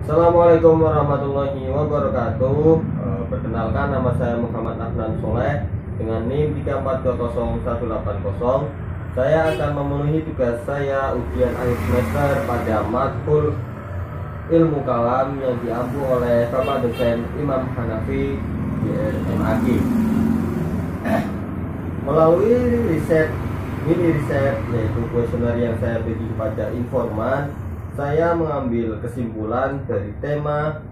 Assalamualaikum warahmatullahi wabarakatuh. Perkenalkan, nama saya Muhammad Afnan Soleh dengan NIM 3420180. Saya akan memenuhi tugas saya ujian akhir semester pada matkul ilmu kalam yang diampu oleh Bapak dosen Imam Hanafi MAG. Melalui mini riset yaitu kuesioner yang saya beri kepada informan, saya mengambil kesimpulan dari tema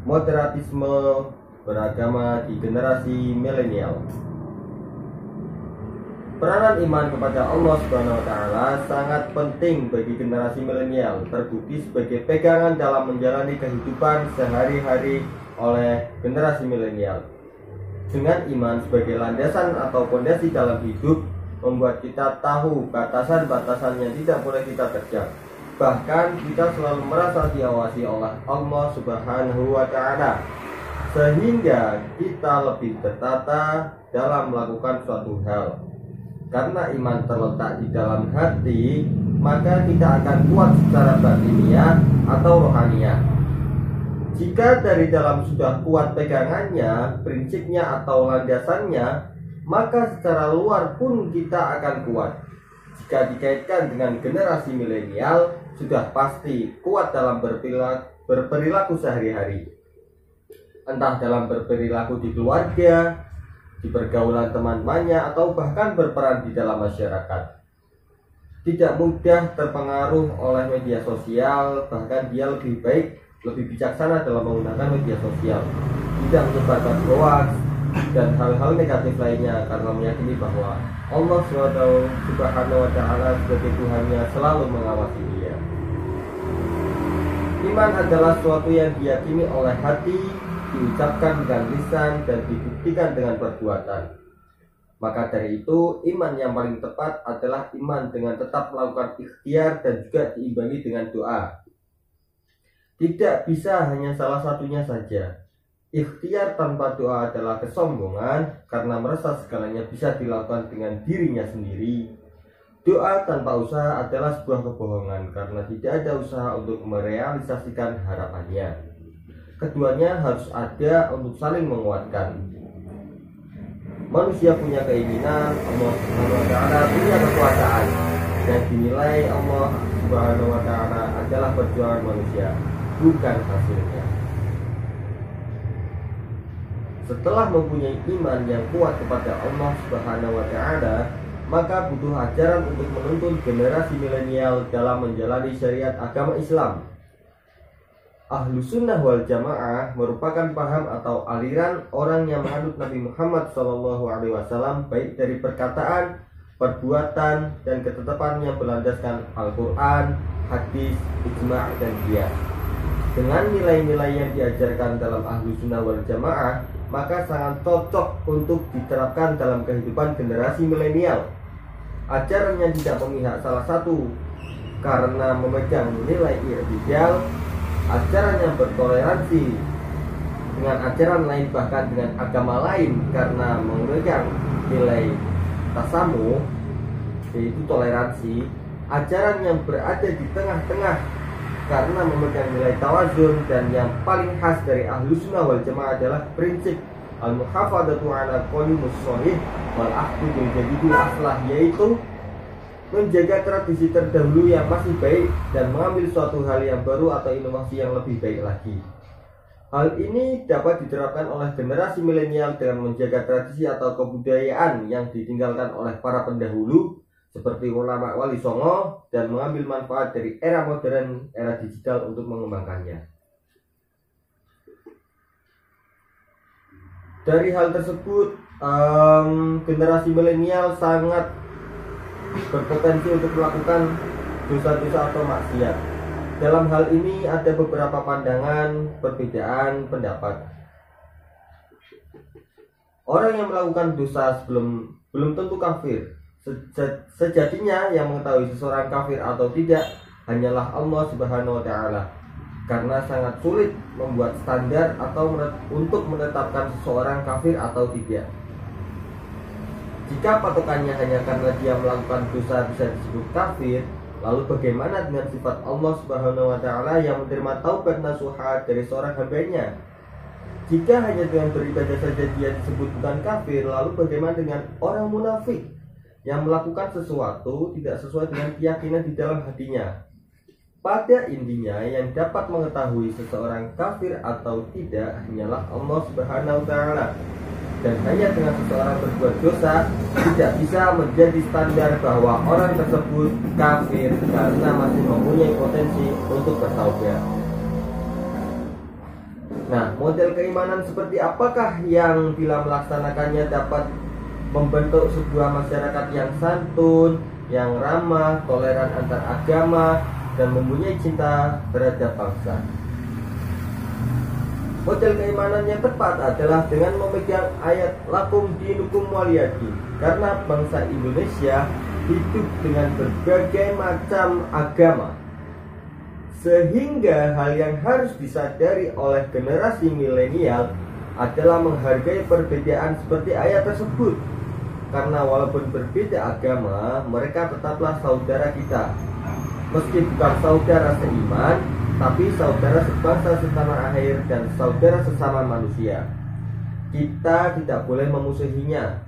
moderatisme beragama di generasi milenial. Peranan iman kepada Allah Subhanahu wa Ta'ala sangat penting bagi generasi milenial, terbukti sebagai pegangan dalam menjalani kehidupan sehari-hari oleh generasi milenial. Dengan iman sebagai landasan atau fondasi dalam hidup, membuat kita tahu batasan-batasan yang tidak boleh kita terjang. Bahkan kita selalu merasa diawasi oleh Allah Subhanahu wa Ta'ala, sehingga kita lebih tertata dalam melakukan suatu hal. Karena iman terletak di dalam hati, maka kita akan kuat secara batiniah atau rohaniah. Jika dari dalam sudah kuat pegangannya, prinsipnya atau landasannya, maka secara luar pun kita akan kuat. Jika dikaitkan dengan generasi milenial, sudah pasti kuat dalam berperilaku sehari-hari. Entah dalam berperilaku di keluarga, di pergaulan teman-temannya, atau bahkan berperan di dalam masyarakat. Tidak mudah terpengaruh oleh media sosial, bahkan dia lebih bijaksana dalam menggunakan media sosial. Tidak menyebarkan hoax dan hal-hal negatif lainnya, karena meyakini bahwa Allah Subhanahu wa Ta'ala sebagai Tuhannya selalu mengawasi dia. Iman adalah sesuatu yang diyakini oleh hati, diucapkan dengan lisan, dan dibuktikan dengan perbuatan. Maka dari itu, iman yang paling tepat adalah iman dengan tetap melakukan ikhtiar dan juga diimbangi dengan doa. Tidak bisa hanya salah satunya saja. Ikhtiar tanpa doa adalah kesombongan, karena merasa segalanya bisa dilakukan dengan dirinya sendiri. Doa tanpa usaha adalah sebuah kebohongan, karena tidak ada usaha untuk merealisasikan harapannya. Keduanya harus ada untuk saling menguatkan. Manusia punya keinginan, Allah Subhanahu wa Ta'ala punya kekuasaan, dan dinilai Allah Subhanahu wa Ta'ala adalah perjuangan manusia, bukan hasilnya. Setelah mempunyai iman yang kuat kepada Allah Subhanahu wa Ta'ala, maka butuh ajaran untuk menuntun generasi milenial dalam menjalani syariat agama Islam. Ahlus Sunnah wal Jamaah merupakan paham atau aliran orang yang menganut Nabi Muhammad SAW, baik dari perkataan, perbuatan, dan ketetapan yang berlandaskan Al-Quran, hadis, ijma' dan qiyas. Dengan nilai-nilai yang diajarkan dalam Ahlus Sunnah wal Jamaah, maka sangat cocok untuk diterapkan dalam kehidupan generasi milenial. Ajaran yang tidak memihak salah satu karena memegang nilai i'tidal, ajaran yang bertoleransi dengan ajaran lain, bahkan dengan agama lain, karena memegang nilai tasamuh, yaitu toleransi. Ajaran yang berada di tengah-tengah karena memegang nilai tawazun, dan yang paling khas dari Ahlus Sunnah wal Jamaah adalah prinsip al-muhafadzatu ala qaulimus shahih wal ahdu bil jadidil aslah, yaitu menjaga tradisi terdahulu yang masih baik dan mengambil suatu hal yang baru atau inovasi yang lebih baik lagi. Hal ini dapat diterapkan oleh generasi milenial dengan menjaga tradisi atau kebudayaan yang ditinggalkan oleh para pendahulu seperti ulama wali songo, dan mengambil manfaat dari era modern, era digital untuk mengembangkannya. Dari hal tersebut, generasi milenial sangat berpotensi untuk melakukan dosa-dosa atau maksiat. Dalam hal ini ada beberapa pandangan, perbedaan pendapat. Orang yang melakukan dosa belum tentu kafir. Sejatinya yang mengetahui seseorang kafir atau tidak hanyalah Allah Subhanahu wa Ta'ala, karena sangat sulit membuat standar atau untuk menetapkan seseorang kafir atau tidak. Jika patokannya hanya karena dia melakukan dosa bisa disebut kafir, Lalu bagaimana dengan sifat Allah Subhanahu wa Ta'ala yang menerima taubat nasuha dari seorang hambanya? Jika hanya dengan beribadah saja dia disebut bukan kafir, lalu bagaimana dengan orang munafik yang melakukan sesuatu tidak sesuai dengan keyakinan di dalam hatinya? Pada intinya, yang dapat mengetahui seseorang kafir atau tidak hanyalah Allah Subhanahu wa Ta'ala. Dan hanya dengan seseorang berbuat dosa tidak bisa menjadi standar bahwa orang tersebut kafir karena masih mempunyai potensi untuk bertaubat. Nah, model keimanan seperti apakah yang bila melaksanakannya dapat membentuk sebuah masyarakat yang santun, yang ramah, toleran antar agama, dan mempunyai cinta terhadap bangsa? Model keimanan yang tepat adalah dengan memegang ayat lakum dinukum waliyadin, karena bangsa Indonesia hidup dengan berbagai macam agama, sehingga hal yang harus disadari oleh generasi milenial adalah menghargai perbedaan seperti ayat tersebut. Karena walaupun berbeda agama, mereka tetaplah saudara kita. Meski bukan saudara seiman, tapi saudara sebangsa setanah air dan saudara sesama manusia. Kita tidak boleh memusuhinya.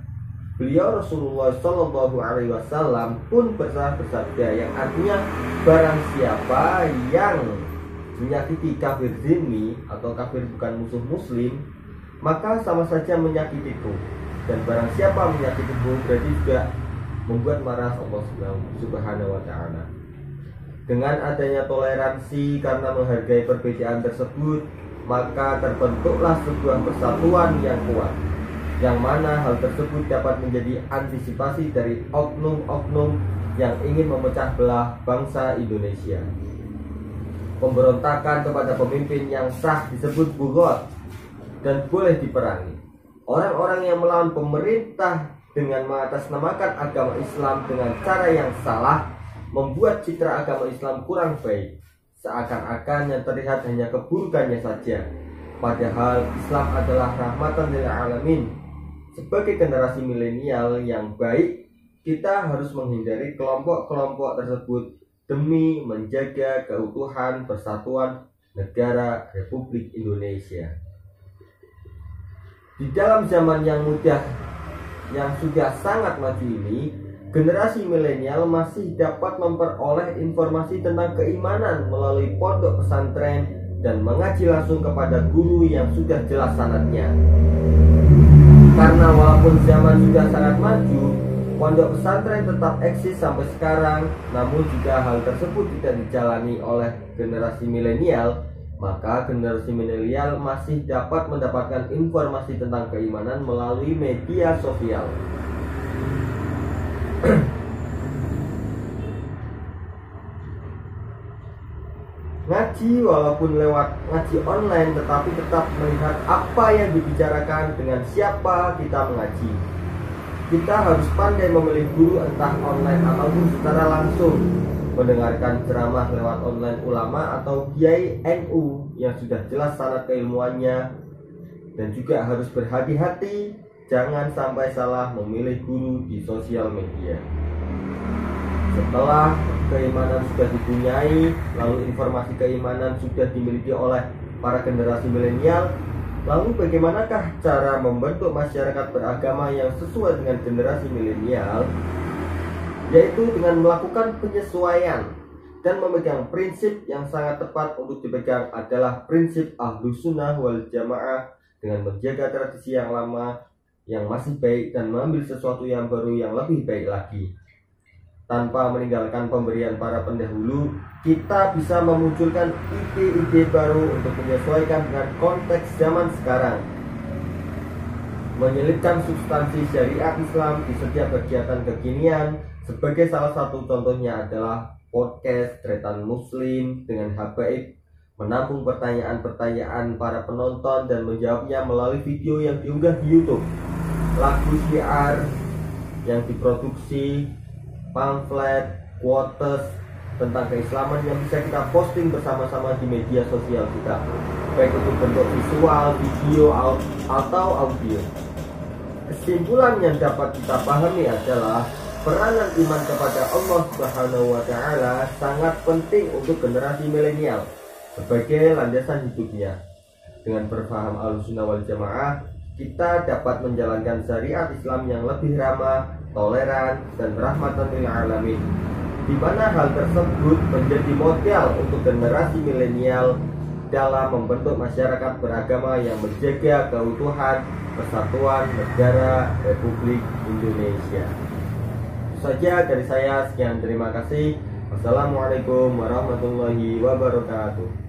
Beliau Rasulullah Shallallahu Alaihi Wasallam pun bersabda yang artinya barang siapa yang menyakiti kafir zimmi atau kafir bukan musuh muslim, maka sama saja menyakitiku. Dan barang siapa menyakitiku berarti juga membuat marah Allah Subhanahu Wa Taala. Dengan adanya toleransi karena menghargai perbedaan tersebut, maka terbentuklah sebuah persatuan yang kuat, yang mana hal tersebut dapat menjadi antisipasi dari oknum-oknum yang ingin memecah belah bangsa Indonesia. Pemberontakan kepada pemimpin yang sah disebut bughat dan boleh diperangi. Orang-orang yang melawan pemerintah dengan mengatasnamakan agama Islam dengan cara yang salah membuat citra agama Islam kurang baik, seakan-akan yang terlihat hanya keburukannya saja. Padahal Islam adalah rahmatan lil alamin. Sebagai generasi milenial yang baik, kita harus menghindari kelompok-kelompok tersebut demi menjaga keutuhan persatuan negara Republik Indonesia. Di dalam zaman yang mudah yang sudah sangat maju ini, generasi milenial masih dapat memperoleh informasi tentang keimanan melalui pondok pesantren dan mengaji langsung kepada guru yang sudah jelas sanadnya. Karena walaupun zaman sudah sangat maju, pondok pesantren tetap eksis sampai sekarang, namun jika hal tersebut tidak dijalani oleh generasi milenial, maka generasi milenial masih dapat mendapatkan informasi tentang keimanan melalui media sosial. Ngaji walaupun lewat ngaji online, tetapi tetap melihat apa yang dibicarakan, dengan siapa kita mengaji. Kita harus pandai memilih guru entah online ataupun secara langsung, mendengarkan ceramah lewat online ulama atau kiai NU yang sudah jelas sanad keilmuannya, dan juga harus berhati-hati jangan sampai salah memilih guru di sosial media. Setelah keimanan sudah dipunyai, lalu informasi keimanan sudah dimiliki oleh para generasi milenial, lalu bagaimanakah cara membentuk masyarakat beragama yang sesuai dengan generasi milenial? Yaitu dengan melakukan penyesuaian dan memegang prinsip yang sangat tepat untuk dipegang adalah prinsip Ahlus Sunnah wal Jamaah, dengan menjaga tradisi yang lama yang masih baik dan mengambil sesuatu yang baru yang lebih baik lagi. Tanpa meninggalkan pemberian para pendahulu, kita bisa memunculkan ide-ide baru untuk menyesuaikan dengan konteks zaman sekarang. Menyelipkan substansi syariat Islam di setiap kegiatan kekinian. Sebagai salah satu contohnya adalah podcast Tretan Muslim dengan habaib, menampung pertanyaan-pertanyaan para penonton dan menjawabnya melalui video yang diunggah di YouTube, lagu syiar yang diproduksi, pamflet, quotes tentang keislaman yang bisa kita posting bersama-sama di media sosial kita, baik untuk bentuk visual, video, atau audio. Kesimpulan yang dapat kita pahami adalah Peranan iman kepada Allah Subhanahu wa Ta'ala sangat penting untuk generasi milenial sebagai landasan hidupnya. Dengan berfaham Ahlussunnah wal Jamaah, kita dapat menjalankan syariat Islam yang lebih ramah, toleran, dan rahmatan lil alamin, di mana hal tersebut menjadi model untuk generasi milenial dalam membentuk masyarakat beragama yang menjaga keutuhan persatuan negara Republik Indonesia. Saja dari saya, sekian, terima kasih. Wassalamualaikum warahmatullahi wabarakatuh.